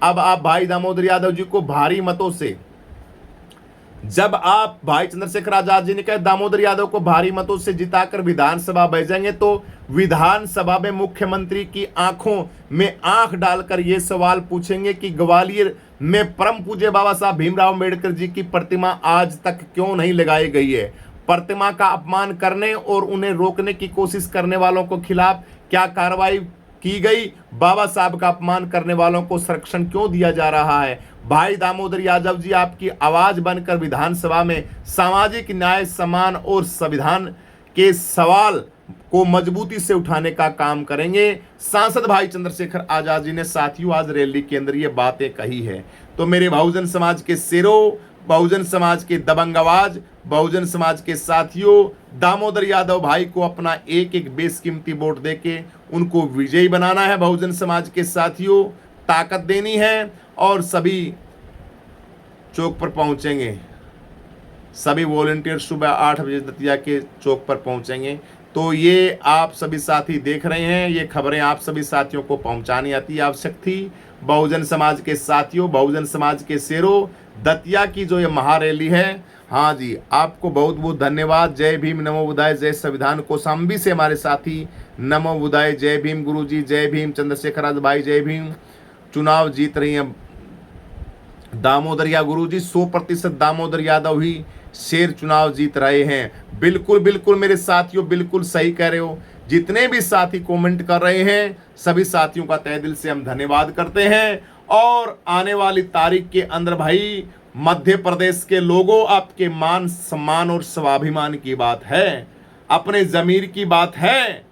अब आप भाई दामोदर यादव जी को भारी मतों से, जब आप भाई चंद्रशेखर आजाद जी ने कहा दामोदर यादव को भारी मतों से जिताकर विधानसभा भेजेंगे तो विधानसभा में मुख्यमंत्री की आंखों में आंख डालकर यह सवाल पूछेंगे कि ग्वालियर में परम पूज्य बाबा साहब भीमराव अम्बेडकर जी की प्रतिमा आज तक क्यों नहीं लगाई गई है। प्रतिमा का अपमान करने और उन्हें रोकने की कोशिश करने वालों को खिलाफ क्या कार्रवाई की गई। बाबा साहब का अपमान करने वालों को संरक्षण क्यों दिया जा रहा है। भाई दामोदर यादव जी आपकी आवाज बनकर विधानसभा में सामाजिक न्याय, सम्मान और संविधान के सवाल को मजबूती से उठाने का काम करेंगे। सांसद भाई चंद्रशेखर आजाद जी ने साथियों आज रैली के अंदर ये बातें कही है। तो मेरे बहुजन समाज के शेरों, बहुजन समाज के दबंग आवाज, बहुजन समाज के साथियों, दामोदर यादव भाई को अपना एक एक बेशकीमती वोट देके उनको विजयी बनाना है। बहुजन समाज के साथियों ताकत देनी है और सभी चौक पर पहुंचेंगे। सभी वॉलंटियर सुबह 8 बजे दतिया के चौक पर पहुंचेंगे। तो ये आप सभी साथी देख रहे हैं, ये खबरें आप सभी साथियों को पहुंचानी आती आवश्यक थी। बहुजन समाज के साथियों, बहुजन समाज के शेरों, दतिया की जो ये महारैली है, हाँ जी, आपको बहुत बहुत धन्यवाद। जय भीम, नमो बुद्धाय, जय संविधान। कौशाम्बी से हमारे साथी, नमो बुद्धाय, जय भीम गुरुजी, जय भीम चंद्रशेखर आजाद भाई, जय भीम। चुनाव जीत रही हैं दामोदर या गुरुजी, 100% दामोदर यादव ही शेर चुनाव जीत रहे हैं। बिल्कुल बिल्कुल मेरे साथियों, बिल्कुल सही कह रहे हो। जितने भी साथी कमेंट कर रहे हैं सभी साथियों का तहे दिल से हम धन्यवाद करते हैं। और आने वाली तारीख के अंदर भाई मध्य प्रदेश के लोगों, आपके मान सम्मान और स्वाभिमान की बात है, अपने जमीर की बात है।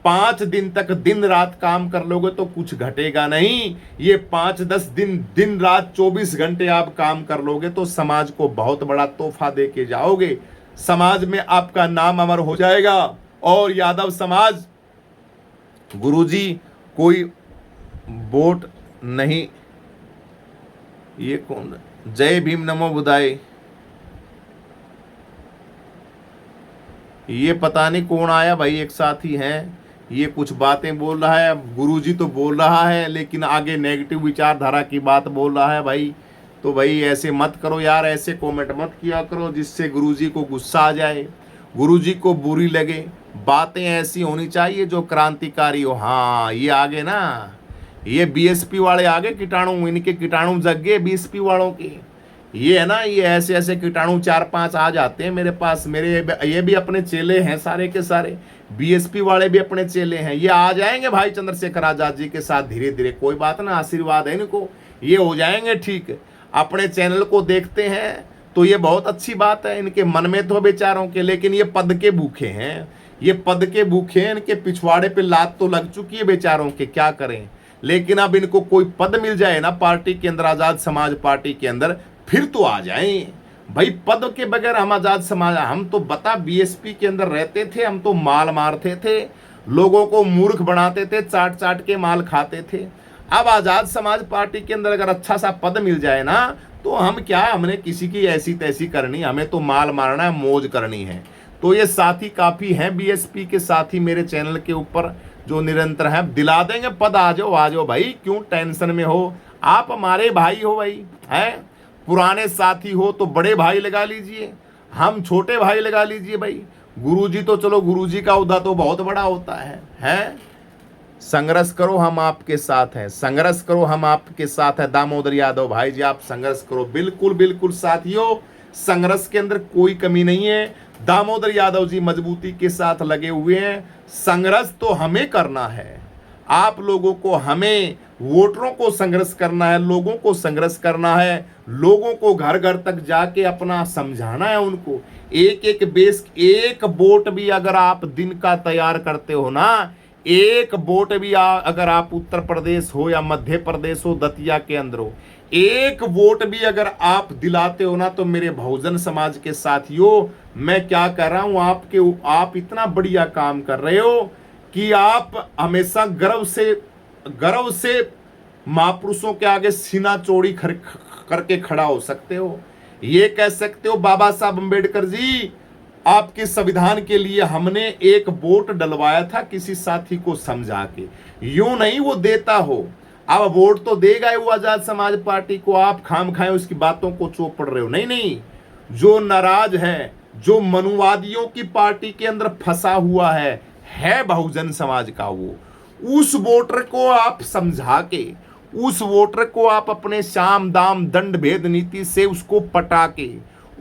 5 दिन तक दिन रात काम कर लोगे तो कुछ घटेगा नहीं। ये 5-10 दिन, दिन रात 24 घंटे आप काम कर लोगे तो समाज को बहुत बड़ा तोहफा दे के जाओगे। समाज में आपका नाम अमर हो जाएगा। और यादव समाज, गुरुजी कोई वोट नहीं, ये कौन, जय भीम नमो बुद्धाय, ये पता नहीं कौन आया भाई, एक साथी हैं, ये कुछ बातें बोल रहा है। गुरुजी तो बोल रहा है लेकिन आगे नेगेटिव विचारधारा की बात बोल रहा है भाई। तो भाई ऐसे मत करो यार, ऐसे कमेंट मत किया करो जिससे गुरुजी को गुस्सा आ जाए, गुरुजी को बुरी लगे। बातें ऐसी होनी चाहिए जो क्रांतिकारी हो। हाँ, ये आगे ना, ये बीएसपी वाले आगे कीटाणु, इनके कीटाणु जग गए बीएसपी वालों के। ये है ना, ये ऐसे ऐसे कीटाणु 4-5 आ जाते हैं मेरे पास। मेरे ये भी अपने चेले हैं सारे के सारे, बीएसपी वाले भी अपने चेले हैं। ये आ जाएंगे भाई चंद्रशेखर आजाद जी के साथ धीरे धीरे, कोई बात ना, आशीर्वाद है इनको, ये हो जाएंगे ठीक। अपने चैनल को देखते हैं तो ये बहुत अच्छी बात है। इनके मन में तो बेचारों के, लेकिन ये पद के भूखे हैं, ये पद के भूखे हैं। इनके पिछवाड़े पे लात तो लग चुकी है बेचारों के, क्या करें। लेकिन अब इनको कोई पद मिल जाए ना पार्टी के अंदर, आजाद समाज पार्टी के अंदर, फिर तो आ जाएं भाई। पद के बगैर हम आजाद समाज, हम तो बता बीएसपी के अंदर रहते थे, हम तो माल मारते थे, लोगों को मूर्ख बनाते थे, चाट चाट के माल खाते थे। अब आजाद समाज पार्टी के अंदर अगर अच्छा सा पद मिल जाए ना तो हम क्या, हमने किसी की ऐसी तैसी करनी, हमें तो माल मारना है, मौज करनी है। तो ये साथी काफी हैं बीएसपी के साथी मेरे चैनल के ऊपर जो निरंतर हैं, दिला देंगे पद। आ जाओ भाई, क्यों टेंशन में हो, आप हमारे भाई हो भाई, हैं पुराने साथी हो तो बड़े भाई लगा लीजिए, हम छोटे भाई लगा लीजिए भाई। गुरुजी तो चलो, गुरुजी का उदा तो बहुत बड़ा होता है, हैं संघर्ष करो, हम आपके साथ हैं, संघर्ष करो, हम आपके साथ हैं। दामोदर यादव भाई जी, आप संघर्ष करो, बिल्कुल बिल्कुल साथियों, संघर्ष के अंदर कोई कमी नहीं है। दामोदर यादव जी मजबूती के साथ लगे हुए हैं। संघर्ष तो हमें करना है, आप लोगों को, हमें वोटरों को संघर्ष करना है, लोगों को संघर्ष करना है, लोगों को घर घर तक जाके अपना समझाना है उनको। एक एक बेस, एक वोट भी अगर आप दिन का तैयार करते हो ना, एक वोट भी अगर आप उत्तर प्रदेश हो या मध्य प्रदेश हो, दतिया के अंदर हो, एक वोट भी अगर आप दिलाते हो ना, तो मेरे बहुजन समाज के साथियों, मैं क्या कर रहा हूं, आप इतना बढ़िया काम कर रहे हो कि आप हमेशा गर्व से महापुरुषों के आगे सीना चौड़ी करके खड़ा हो सकते हो। ये कह सकते हो बाबा साहब अम्बेडकर जी, आपके संविधान के लिए हमने एक वोट डलवाया था किसी साथी को समझा के, यूं नहीं वो देता हो। अब वोट तो देगा ही वो आजाद समाज पार्टी को, आप खाम खाए उसकी बातों को चौपड़ रहे हो। नहीं, जो नाराज है, जो मनुवादियों की पार्टी के अंदर फंसा हुआ है बहुजन समाज का, वो उस वोटर को आप समझा के, उस वोटर को आप अपने साम दाम दंड भेद नीति से उसको पटा के,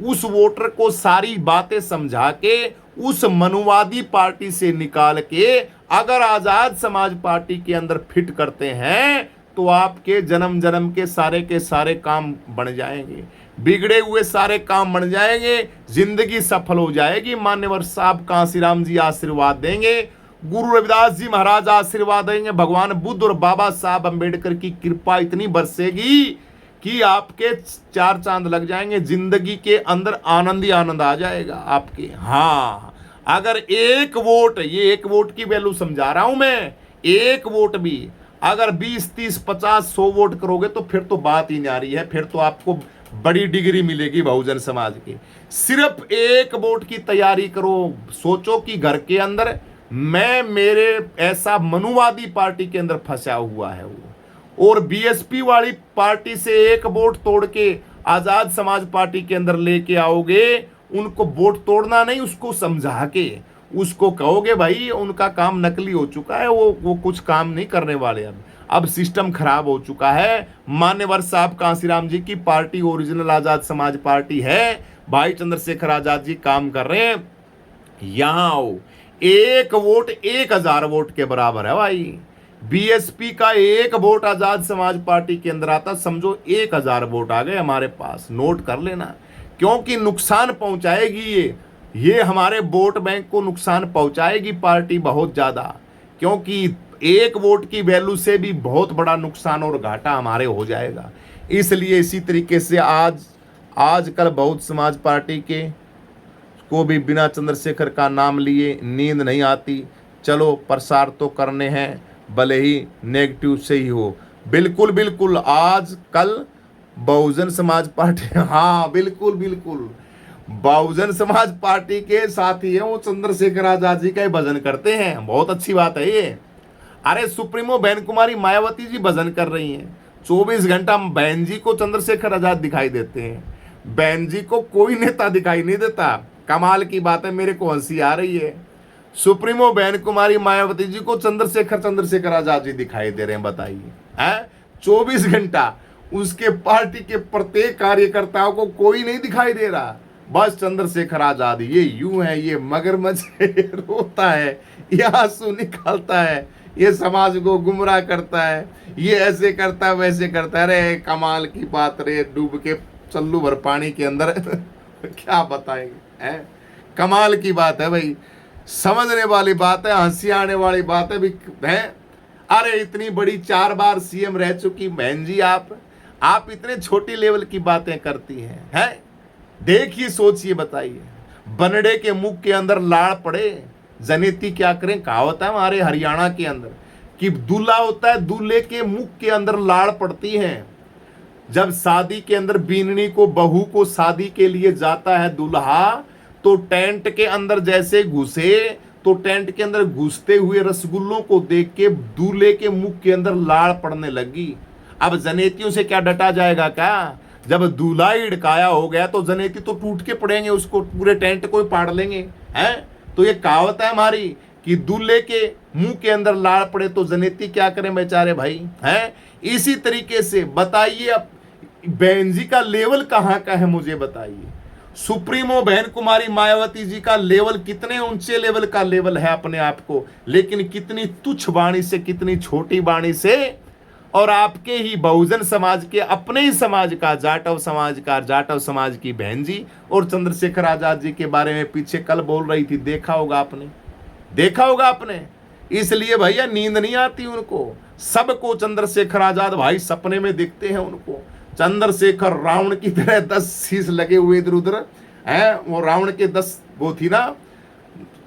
उस वोटर को सारी बातें समझा के, उस मनुवादी पार्टी से निकाल के अगर आजाद समाज पार्टी के अंदर फिट करते हैं, तो आपके जन्म जन्म के सारे काम बन जाएंगे, बिगड़े हुए सारे काम बन जाएंगे, जिंदगी सफल हो जाएगी। मान्यवर साहब कांसीराम जी आशीर्वाद देंगे, गुरु रविदास जी महाराज आशीर्वाद देंगे, भगवान बुद्ध और बाबा साहब अम्बेडकर की कृपा इतनी बरसेगी कि आपके चार चांद लग जाएंगे, जिंदगी के अंदर आनंद ही आनंद आ जाएगा आपके। हाँ, अगर एक वोट, ये एक वोट की वैल्यू समझा रहा हूं मैं, एक वोट भी अगर 20, 30, 50, 100 वोट करोगे तो फिर तो बात ही न्यारी है, फिर तो आपको बड़ी डिग्री मिलेगी बहुजन समाज की। सिर्फ एक वोट की तैयारी करो, सोचो कि घर के अंदर मेरे ऐसा मनुवादी पार्टी के अंदर फंसा हुआ है वो, और बीएसपी वाली पार्टी से एक वोट तोड़ के आजाद समाज पार्टी के अंदर लेके आओगे, उनको वोट तोड़ना नहीं, उसको समझा के उसको कहोगे भाई उनका काम नकली हो चुका है, वो कुछ काम नहीं करने वाले, अब सिस्टम खराब हो चुका है। मान्यवर साहब कांसीराम जी की party original Azad Samaj party है, भाई चंद्रशेखर आजाद जी काम कर रहे हैं, यहां आओ। एक वोट 1000 वोट के बराबर है भाई। बीएसपी का एक वोट आजाद समाज पार्टी के अंदर आता, समझो 1000 वोट आ गए हमारे पास, नोट कर लेना, क्योंकि नुकसान पहुंचाएगी ये हमारे वोट बैंक को नुकसान पहुंचाएगी पार्टी बहुत ज्यादा, क्योंकि एक वोट की वैल्यू से भी बहुत बड़ा नुकसान और घाटा हमारे हो जाएगा। इसलिए इसी तरीके से आजकल बहुत समाज पार्टी के को भी बिना चंद्रशेखर का नाम लिए नींद नहीं आती। चलो प्रसार तो करने हैं, भले ही नेगेटिव से ही हो। बिल्कुल बिल्कुल, आज कल बहुजन समाज पार्टी, हाँ बिल्कुल बहुजन समाज पार्टी के साथी हैं वो चंद्रशेखर आजाद जी का ही भजन करते हैं, बहुत अच्छी बात है ये। अरे सुप्रीमो बहन कुमारी मायावती जी भजन कर रही हैं, 24 घंटा बहन जी को चंद्रशेखर आजाद दिखाई देते हैं, बहन जी को कोई नेता दिखाई नहीं देता। कमाल की बात है, मेरे को हंसी आ रही है। सुप्रीमो बहन कुमारी मायावती जी को चंद्रशेखर आजाद जी दिखाई दे रहे हैं, बताइए हैं? 24 घंटा उसके पार्टी के प्रत्येक कार्यकर्ताओं को कोई नहीं दिखाई दे रहा, बस चंद्रशेखर आजाद। ये यूं है, ये मगरमच्छ रोता है, ये आंसू निकालता है, ये समाज को गुमराह करता है, ये ऐसे करता है वैसे करता है। अरे कमाल की बात रे, डूब के चल्लू भर पानी के अंदर क्या बताएंगे, हैं? कमाल की बात है भाई, समझने वाली बात है, हंसी आने वाली बात है भी है। अरे इतनी बड़ी 4 बार सीएम रह चुकी बहन जी, आप इतने छोटी लेवल की बातें करती हैं? देखिए सोचिए, बताइए, बनड़े के मुख के अंदर लाड़ पड़े, जनेती क्या करें। कहावत है हमारे हरियाणा के अंदर कि दूल्हा होता है, दूल्हे के मुख के अंदर लाड़ पड़ती है। जब शादी के अंदर बीननी को, बहू को शादी के लिए जाता है दूल्हा, तो टेंट के अंदर जैसे घुसे तो टेंट के अंदर घुसते हुए रसगुल्लों को देख के दूल्हे के मुख के अंदर लाड़ पड़ने लगी। अब जनेतियों से क्या डटा जाएगा क्या? जब दूल्हा ही इड़काया हो गया तो जनेती तो टूट के पड़ेंगे, उसको पूरे टेंट को ही पाड़ लेंगे हैं। तो ये कहावत है हमारी कि दूल्हे के मुंह के अंदर लाड़ पड़े तो जनेती क्या करें बेचारे भाई हैं। इसी तरीके से बताइए अब बहन जी का लेवल कहाँ का है, मुझे बताइए। सुप्रीमो बहन कुमारी मायावती जी का लेवल कितने ऊंचे लेवल का लेवल है अपने आप को, लेकिन कितनी तुच्छ वाणी से, कितनी छोटी वाणी से। और आपके ही बहुजन समाज के, अपने ही समाज का, जाटव समाज की बहन जी और चंद्रशेखर आजाद जी के बारे में पीछे कल बोल रही थी, देखा होगा आपने। इसलिए भैया नींद नहीं आती उनको, सबको चंद्रशेखर आजाद भाई सपने में दिखते हैं उनको। चंद्रशेखर रावण की तरह 10 शीश लगे हुए इधर उधर हैं। वो रावण के 10 वो थी ना,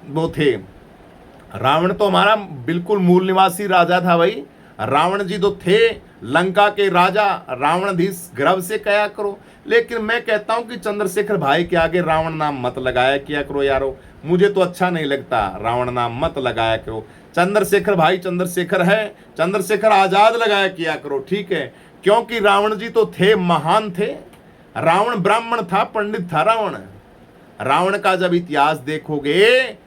वो थे। रावण तो हमारा बिल्कुल मूल निवासी राजा था भाई। रावण जी तो थे लंका के राजा, रावणाधीश गर्व से कहा करो। लेकिन मैं कहता हूं कि चंद्रशेखर भाई के आगे रावण नाम मत लगाया किया करो यारो, मुझे तो अच्छा नहीं लगता, रावण नाम मत लगाया करो। चंद्रशेखर भाई चंद्रशेखर है, चंद्रशेखर आजाद लगाया किया करो, ठीक है। क्योंकि रावण जी तो थे, महान थे। रावण ब्राह्मण था, पंडित था रावण का जब इतिहास देखोगे,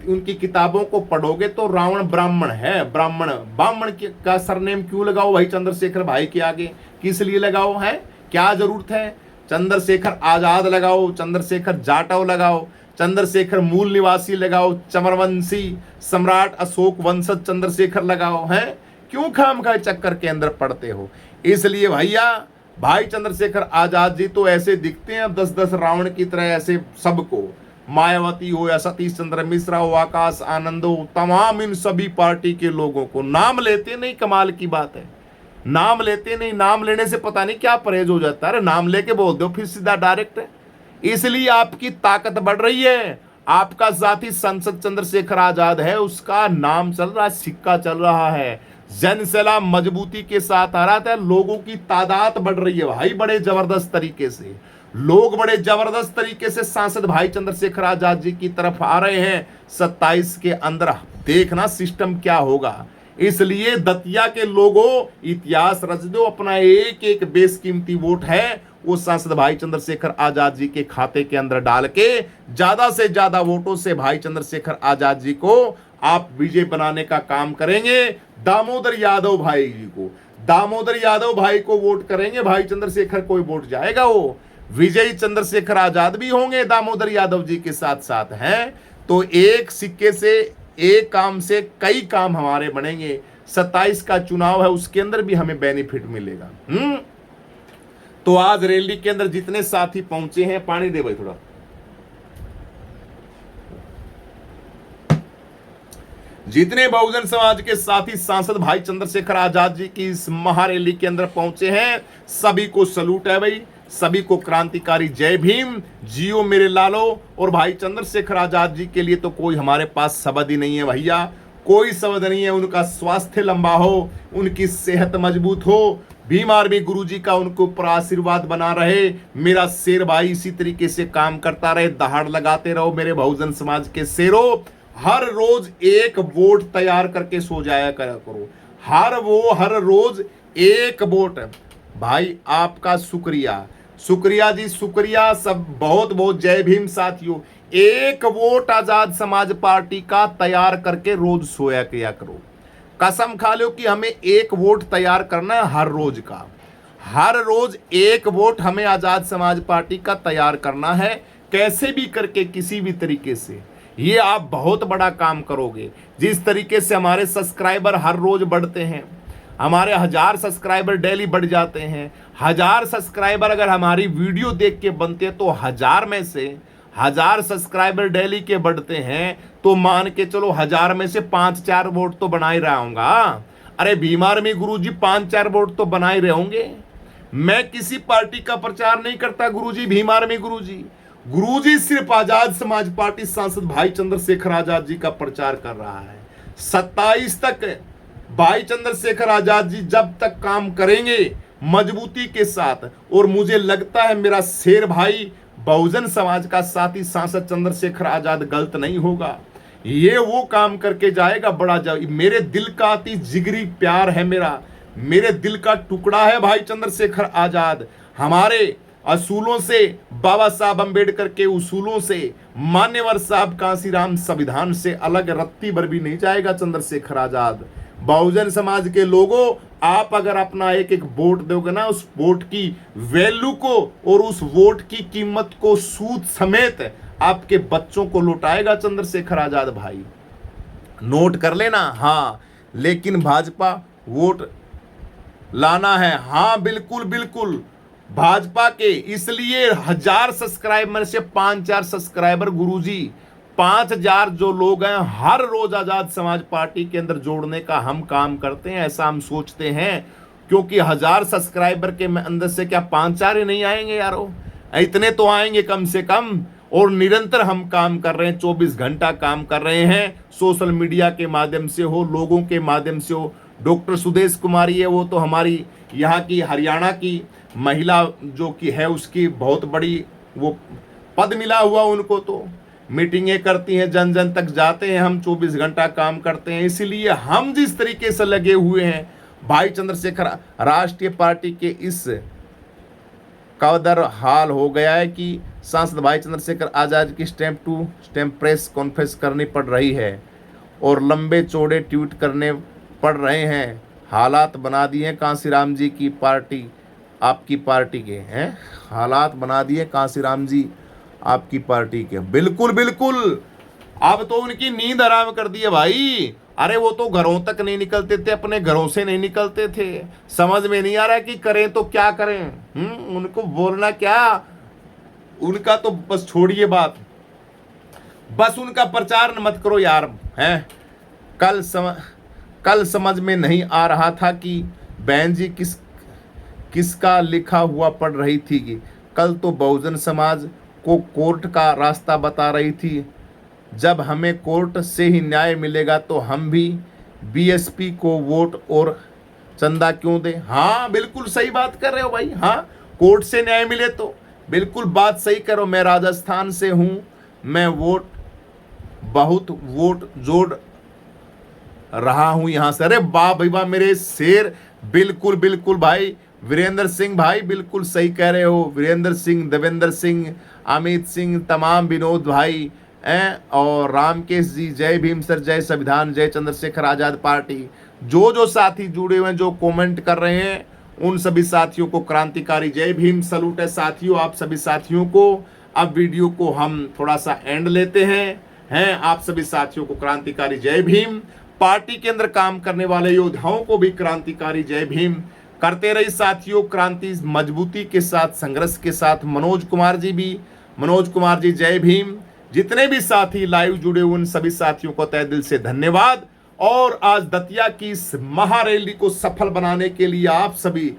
उनकी किताबों को पढ़ोगे तो रावण ब्राह्मण है। ब्राह्मण का सरनेम क्यों लगाओ भाई चंद्रशेखर भाई के आगे, किस लिए लगाओ है, क्या जरूरत है? चंद्रशेखर आजाद लगाओ, चंद्रशेखर जाटव लगाओ, चंद्रशेखर मूल निवासी लगाओ, चमरवंशी सम्राट अशोक वंशज चंद्रशेखर लगाओ है। क्यों खामखा चक्कर के अंदर पड़ते हो? इसलिए भैया भाई चंद्रशेखर आजाद जी तो ऐसे दिखते हैं 10-10 रावण की तरह, ऐसे सबको, मायावती हो या सतीश चंद्र मिश्रा हो, आकाश आनंद हो, तमाम इन सभी पार्टी के लोगों को नाम लेते नहीं। कमाल की बात है, नाम लेते नहीं। नाम लेने से पता नहीं क्या परहेज हो जाता है। नाम लेके बोल दो फिर सीधा डायरेक्ट है। इसलिए आपकी ताकत बढ़ रही है। आपका जाति संसद चंद्रशेखर आजाद है, उसका नाम चल रहा है, सिक्का चल रहा है। जनसैलाब मजबूती के साथ आ रहा था, लोगों की तादाद बढ़ रही है भाई बड़े जबरदस्त तरीके से। लोग बड़े जबरदस्त तरीके से सांसद भाई चंद्रशेखर आजाद जी की तरफ आ रहे हैं। 27 के अंदर देखना सिस्टम क्या होगा। इसलिए दतिया के लोगों इतिहास रच दो, अपना एक एक बेशकीमती वोट है वो सांसद भाई चंद्रशेखर आजाद जी के खाते के अंदर डाल के ज्यादा से ज्यादा वोटों से भाई चंद्रशेखर आजाद जी को आप विजय बनाने का काम करेंगे। दामोदर यादव भाई जी को, दामोदर यादव भाई को वोट करेंगे, भाई चंद्रशेखर को वोट जाएगा। वो विजयी चंद्रशेखर आजाद भी होंगे दामोदर यादव जी के साथ साथ हैं। तो एक सिक्के से, एक काम से कई काम हमारे बनेंगे। 27 का चुनाव है, उसके अंदर भी हमें बेनिफिट मिलेगा। तो आज रैली के अंदर जितने साथी पहुंचे हैं, पानी दे भाई थोड़ा, जितने बहुजन समाज के साथी सांसद भाई चंद्रशेखर आजाद जी की इस महारैली के अंदर पहुंचे हैं, सभी को सलूट है भाई, सभी को क्रांतिकारी जय भीम, जियो मेरे लालो। और भाई चंद्रशेखर आजाद जी के लिए तो कोई हमारे पास शब्द ही नहीं है भैया, कोई शब्द नहीं है। उनका स्वास्थ्य लंबा हो, उनकी सेहत मजबूत हो, भीम आर्मी गुरुजी का उनको ऊपर आशीर्वाद बना रहे। मेरा शेर भाई इसी तरीके से काम करता रहे, दहाड़ लगाते रहो मेरे बहुजन समाज के शेरों। हर रोज एक वोट तैयार करके सो जाया करो, हर रोज एक वोट। भाई आपका शुक्रिया जी, शुक्रिया। सब बहुत बहुत जय भीम साथियों। एक वोट आजाद समाज पार्टी का तैयार करके रोज सोया किया करो। कसम खा लो कि हमें एक वोट तैयार करना है हर रोज का, हर रोज एक वोट हमें आजाद समाज पार्टी का तैयार करना है, कैसे भी करके, किसी भी तरीके से। ये आप बहुत बड़ा काम करोगे। जिस तरीके से हमारे सब्सक्राइबर हर रोज बढ़ते हैं, हमारे 1000 सब्सक्राइबर डेली बढ़ जाते हैं। 1000 सब्सक्राइबर अगर हमारी वीडियो देख के बनते हैं तो 1000 में से 1000 सब्सक्राइबर डेली के बढ़ते हैं, तो मान के चलो 1000 में से 5-4 वोट तो बना ही रहा हूँगा। अरे भीम आर्मी गुरुजी 5-4 वोट तो बना ही रहे होंगे। मैं किसी पार्टी का प्रचार नहीं करता गुरुजी, भीम आर्मी गुरुजी सिर्फ आजाद समाज पार्टी सांसद भाई चंद्रशेखर आजाद जी का प्रचार कर रहा है। 27 तक भाई चंद्रशेखर आजाद जी जब तक काम करेंगे, मजबूती के साथ। और मुझे लगता है मेरा शेर भाई बहुजन समाज का साथी सांसद चंद्रशेखर आजाद गलत नहीं होगा, ये वो काम करके जाएगा बड़ा मेरे दिल का अति जिगरी प्यार है, मेरे दिल का टुकड़ा है भाई चंद्रशेखर आजाद। हमारे असूलों से, बाबा साहब अंबेडकर के उसूलों से, मान्यवर साहब कांसीराम संविधान से अलग रत्ती भर भी नहीं जाएगा चंद्रशेखर आजाद। बहुजन समाज के लोगों, आप अगर अपना एक एक वोट दोगे ना, उस वोट की वैल्यू को और उस वोट की कीमत को सूद समेत आपके बच्चों को लौटाएगा चंद्रशेखर आजाद भाई, नोट कर लेना। हाँ, लेकिन भाजपा वोट लाना है, हाँ बिल्कुल बिल्कुल भाजपा के। इसलिए 1000 सब्सक्राइबर से 5,000 सब्सक्राइबर गुरुजी, 5,000 जो लोग हैं हर रोज आजाद समाज पार्टी के अंदर जोड़ने का हम काम करते हैं, ऐसा हम सोचते हैं। क्योंकि 1000 सब्सक्राइबर के अंदर से क्या 5-4 ही नहीं आएंगे यारो, इतने तो आएंगे कम से कम। और निरंतर हम काम कर रहे हैं, 24 घंटा काम कर रहे हैं, सोशल मीडिया के माध्यम से हो, लोगों के माध्यम से हो। डॉक्टर सुदेश कुमारी है, वो तो हमारी यहाँ की हरियाणा की महिला जो कि है, उसकी बहुत बड़ी वो पद मिला हुआ उनको, तो मीटिंगें करती हैं, जन जन तक जाते हैं, हम 24 घंटा काम करते हैं। इसीलिए हम जिस तरीके से लगे हुए हैं भाई चंद्रशेखर, राष्ट्रीय पार्टी के इस कदर हाल हो गया है कि सांसद भाई चंद्रशेखर आजाद की stamp to stamp press conference करनी पड़ रही है और लंबे चौड़े ट्वीट करने पड़ रहे हैं। हालात बना दिए कांसीराम जी की पार्टी, आपकी पार्टी के हैं, हालात बना दिए कांसीराम जी आपकी पार्टी के। बिल्कुल बिल्कुल, अब तो उनकी नींद हराम कर दी है भाई। अरे वो तो घरों तक नहीं निकलते थे, अपने घरों से नहीं निकलते थे। समझ में नहीं आ रहा कि करें तो क्या करें। उनको बोलना क्या, उनका तो बस छोड़िए बात, बस उनका प्रचार मत करो यार, हैं। कल समझ में नहीं आ रहा था कि बहन जी किसका लिखा हुआ पढ़ रही थी कि कल तो बहुजन समाज को कोर्ट का रास्ता बता रही थी। जब हमें कोर्ट से ही न्याय मिलेगा तो हम भी बीएसपी को वोट और चंदा क्यों दें। हाँ बिल्कुल सही बात कर रहे हो भाई, हाँ कोर्ट से न्याय मिले तो बिल्कुल बात सही करो। मैं राजस्थान से हूँ, मैं बहुत वोट जोड़ रहा हूँ यहाँ से। अरे वाह भाई वाह मेरे शेर, बिल्कुल बिल्कुल भाई वीरेंद्र सिंह भाई बिल्कुल सही कह रहे हो। वीरेंद्र सिंह, देवेंद्र सिंह, अमित सिंह, तमाम विनोद भाई और रामकेश जी, जय भीम सर, जय संविधान, जय चंद्रशेखर आजाद पार्टी। जो साथी जुड़े हुए हैं, जो कमेंट कर रहे हैं, उन सभी साथियों को क्रांतिकारी जय भीम सलूट है साथियों, आप सभी साथियों को। अब वीडियो को हम थोड़ा सा एंड लेते हैं आप सभी साथियों को क्रांतिकारी जय भीम। पार्टी के अंदर काम करने वाले योद्धाओं को भी क्रांतिकारी जय भीम। करते रही साथियों क्रांति मजबूती के साथ, संघर्ष के साथ। मनोज कुमार जी जय भीम। जितने भी साथी लाइव जुड़े उन सभी साथियों को तहे दिल से धन्यवाद। और आज दतिया की इस महारैली को सफल बनाने के लिए आप सभी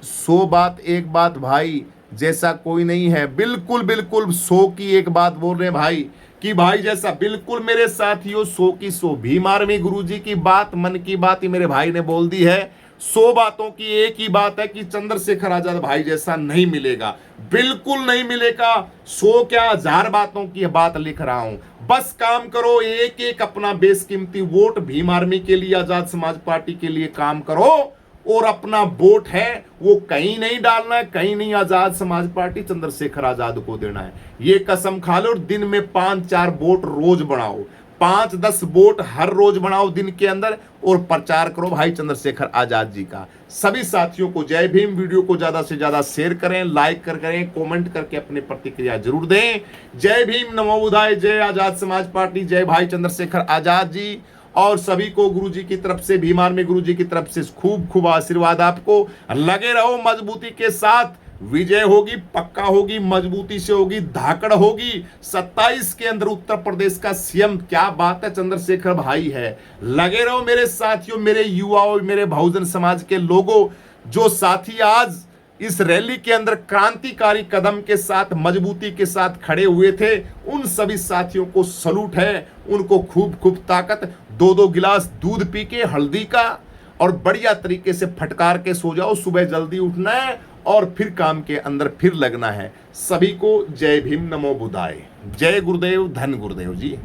100 बात एक बात भाई जैसा कोई नहीं है। बिल्कुल बिल्कुल 100 की एक बात बोल रहे हैं भाई कि भाई जैसा, बिल्कुल मेरे साथियों 100 की 100। भीम आर्मी गुरुजी की बात, मन की बात ही मेरे भाई ने बोल दी है। 100 बातों की एक ही बात है कि चंद्रशेखर आजाद भाई जैसा नहीं मिलेगा, बिल्कुल नहीं मिलेगा। 100 क्या 1000 बातों की बात लिख रहा हूं। बस काम करो, एक एक अपना बेशकीमती वोट भीम आर्मी के लिए, आजाद समाज पार्टी के लिए काम करो। और अपना वोट है वो कहीं नहीं डालना है, कहीं नहीं, आजाद समाज पार्टी चंद्रशेखर आजाद को देना है। ये कसम खा लो। और दिन में 5-4 वोट रोज बढ़ाओ, 5-10 वोट हर रोज बनाओ दिन के अंदर, और प्रचार करो भाई चंद्रशेखर आजाद जी का। सभी साथियों को जय भीम। वीडियो को ज्यादा से ज्यादा शेयर करें, लाइक करें, कमेंट करके अपनी प्रतिक्रिया जरूर दें। जय भीम, नमो बुद्धाय, जय आजाद समाज पार्टी, जय भाई चंद्रशेखर आजाद जी। और सभी को गुरुजी की तरफ से, भीम आर्मी गुरुजी की तरफ से खूब खूब आशीर्वाद आपको। लगे रहो मजबूती के साथ, विजय होगी, पक्का होगी, मजबूती से होगी, धाकड़ होगी। 27 के अंदर उत्तर प्रदेश का सीएम, क्या बात है, चंद्रशेखर भाई है। लगे रहो मेरे साथियों, मेरे युवाओं, मेरे बहुजन समाज के लोगों, जो साथी आज इस रैली के अंदर क्रांतिकारी कदम के साथ, मजबूती के साथ खड़े हुए थे, उन सभी साथियों को सलूट है। उनको खूब खूब ताकत, 2-2 गिलास दूध पी के हल्दी का और बढ़िया तरीके से फटकार के सो जाओ, सुबह जल्दी उठना है और फिर काम के अंदर फिर लगना है। सभी को जय भीम, नमो बुधाय, जय गुरुदेव, धन गुरुदेव जी।